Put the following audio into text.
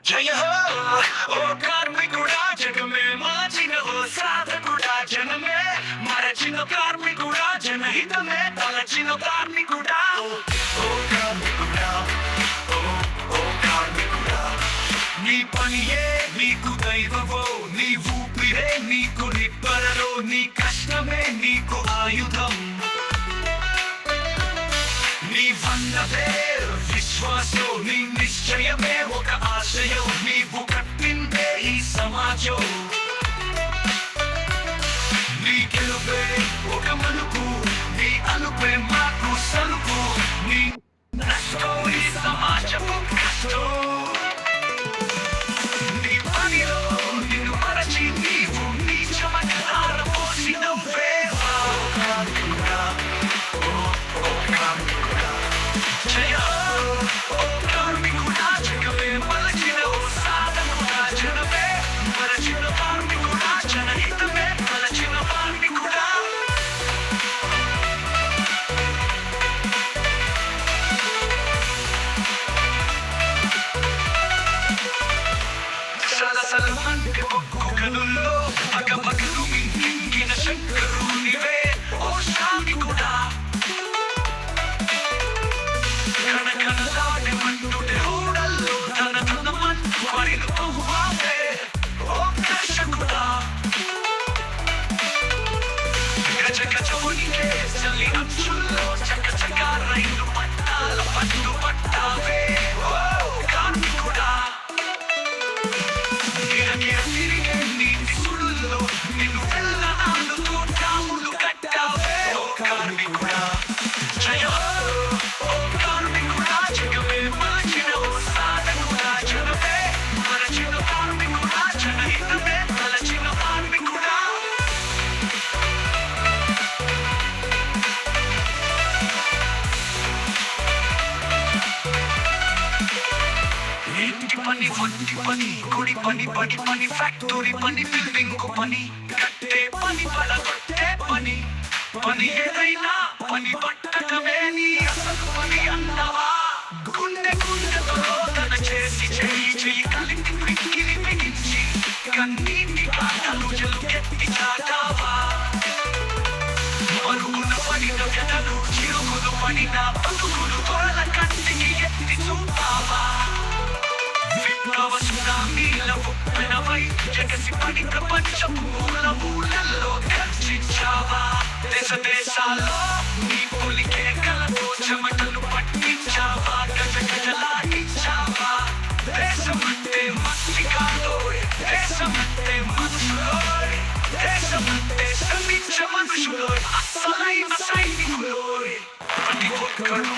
జయ హో ఓ కార్మికుడా జగమే మార్చిన ఓ సాధకుడా జనమే మరచిన కార్మికుడా జనహితమే తలచిన కార్మికుడా ఓ కార్మికుడా ఓ ఓ కార్మికుడా నీ పనియే నీకు దైవమో నీ ఊపిరే నీకు నిబ్బరలో నీ కష్టమే నీకు ఆయుధం నీ వన్నదే విశ్వాసం నీ నిశ్చయమే ఒక ఆశయం నీవు కట్టిందే ఈ సమాజం నీ గెలుపే ఒక మలుపు నీ అలుపే మాకు సలుపు నీ నష్టం ఈ సమాజపు కష్టం నీ పనిలో నిన్ను మరచి నీవు నీ చెమట ఆరబోసి నవ్వే ఓ కార్మికుడా ఓ ఓ కార్మికుడా జయ ఓ కార్మికుడా జగమే మలచిన ఓ సాధకుడా జనమే మరచిన కార్మికుడా జనహితమే మలచిన కార్మికుడా సలసలమంటే బొగ్గుగనుల్లో పగపగలు మింగిన శంకరునివే ఓ శ్రామికుడా కనకనలాడే మండుటే ఊడల్లో ధనధనమంటూ వరిలు తవ్వావే ఓ దర్శకుడా గజ గజ ఉనికే చలి అంచుల్లో చకచక రైలు పట్టాల పట్టు పట్టావే ఓ కార్మికుడా గిరగిర తిరిగే నీటి సుడుల్లో నిన్ను వెళ్ళనాడుతూ డాములు కట్టావే ఓ కార్మికుడా జయ ఓ కార్మికుడా జగమే మలచిన ఓ సాధకుడా జనమే మరచిన కార్మికుడా జనహితమే మలచిన కార్మికుడా ఇంటి పని వంటి పని గుడి పని బడి పని ఫ్యాక్టరీ పని బిల్డింగ్ పని కట్టే పని పడగొట్టే పని పని ఏదైనా పని పట్టకమే నీ అసలు పని అన్నవా గుండె గుండెతో రోదన చేసి చెయ్యి చెయ్యి కలిపి పిక్కిరి బిగించి కన్నీటి కాటలు జలుకెత్తి చాటావా మరుగున పడిన వ్యతలు చిరుగులు పడిన బతుకులు తొరల కంటికి ఎత్తి చూపావా విప్లవ సునామీల ఉప్పెనవై జగసి పడి ప్రపంచపు మూల మూలల్లో గర్జించావా దేశ దేశాల్లో నీ పొలికే కలతో చెమటలు పట్టించావా గజ గజలాడించావా దేశమంటే మస్తి కాదోయ్ దేశమంటే మనుషులోయ్ దేశమంటే శ్రమించే మనుషులోయ్ అసలైన సైనికులోయ్ ప్రతి ఒక్కరూ